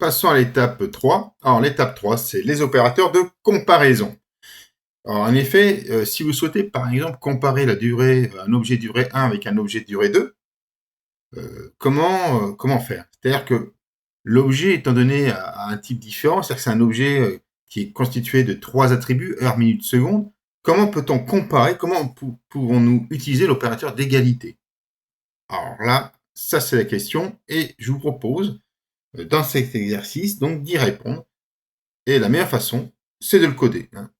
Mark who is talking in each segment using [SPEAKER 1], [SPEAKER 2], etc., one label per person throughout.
[SPEAKER 1] passons à l'étape 3. Alors, l'étape 3, c'est les opérateurs de comparaison. Alors, en effet, si vous souhaitez, par exemple, comparer la durée, un objet durée 1 avec un objet durée 2, comment faire? C'est-à-dire que l'objet étant donné à un type différent, c'est-à-dire que c'est un objet qui est constitué de 3 attributs, heure, minute, seconde, comment peut-on comparer, comment pouvons-nous utiliser l'opérateur d'égalité? Alors là, ça c'est la question, et je vous propose, dans cet exercice, donc d'y répondre, et la meilleure façon, c'est de le coder, hein.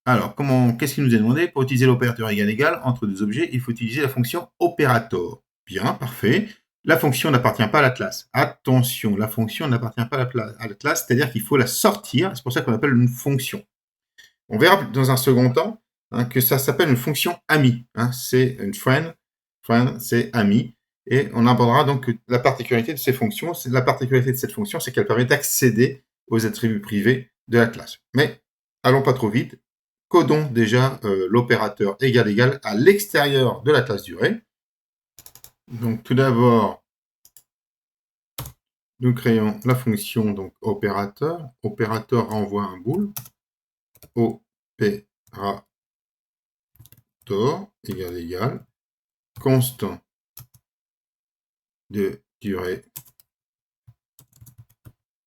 [SPEAKER 1] Alors, qu'est-ce qu'il nous est demandé? Pour utiliser l'opérateur égal-égal entre deux objets, il faut utiliser la fonction opérator. Bien, parfait. La fonction n'appartient pas à la classe. Attention, la fonction n'appartient pas à la classe, c'est-à-dire qu'il faut la sortir. C'est pour ça qu'on appelle une fonction. On verra dans un second temps que ça s'appelle une fonction ami. C'est une friend, c'est ami. Et on abordera donc la particularité de ces fonctions. La particularité de cette fonction, c'est qu'elle permet d'accéder aux attributs privés de la classe. Mais allons pas trop vite. Codons déjà l'opérateur égal-égal à l'extérieur de la classe durée. Donc tout d'abord, nous créons la fonction donc opérateur. Opérateur renvoie un bool. Opérateur égal constant de durée.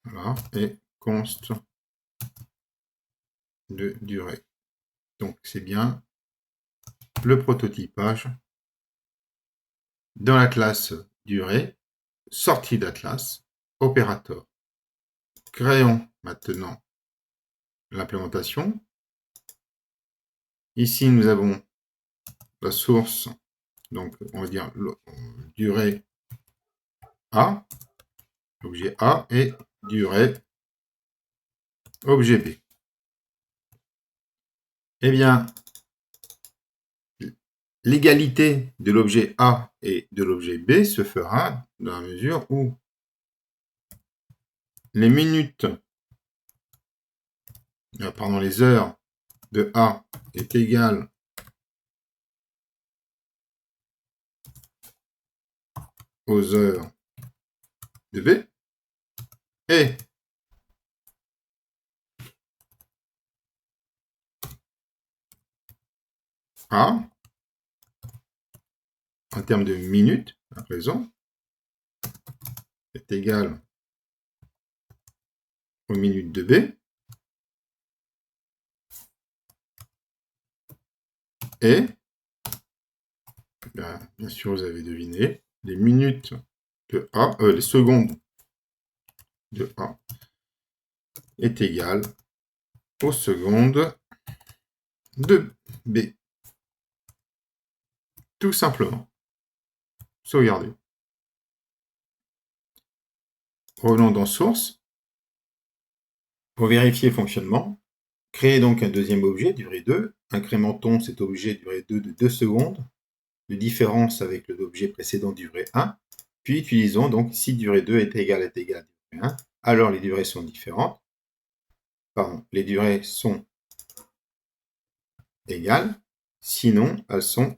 [SPEAKER 1] Voilà, et constant de durée. Donc c'est bien le prototypage dans la classe durée, sortie de la classe opérateur. Créons maintenant l'implémentation. Ici, nous avons la source, donc on va dire durée A, objet A, et durée objet B. Eh bien, l'égalité de l'objet A et de l'objet B se fera dans la mesure où les minutes, les heures de A est égale aux heures de B, et A, en termes de minutes, à présent, est égal aux minutes de B, et, bien sûr, vous avez deviné, les minutes de A, les secondes de A est égal aux secondes de B. Tout simplement. Sauvegardez. Revenons dans Source. Pour vérifier le fonctionnement, créez donc un deuxième objet, durée 2. Incrémentons cet objet durée 2 de 2 secondes de différence avec l'objet précédent durée 1. Puis utilisons donc si durée 2 est égale à durée 1, alors les durées sont différentes. Pardon, les durées sont égales, sinon elles sont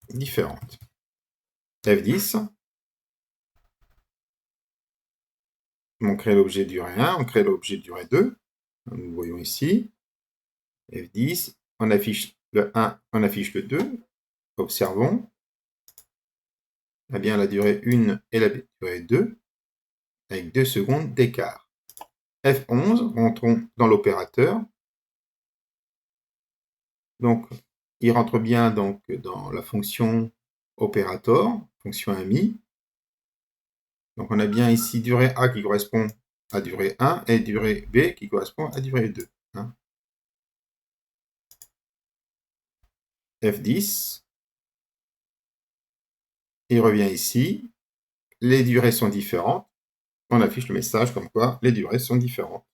[SPEAKER 1] différentes. F10, on crée l'objet durée 1, on crée l'objet durée 2. Nous voyons ici. F10, on affiche le 1, on affiche le 2. Observons. Eh bien, la durée 1 et la durée 2, avec 2 secondes d'écart. F11, rentrons dans l'opérateur. Donc, il rentre bien donc, dans la fonction opérateur, fonction ami. Donc, on a bien ici durée A qui correspond à durée 1 et durée B qui correspond à durée 2. F10. Il revient ici. Les durées sont différentes. On affiche le message comme quoi les durées sont différentes.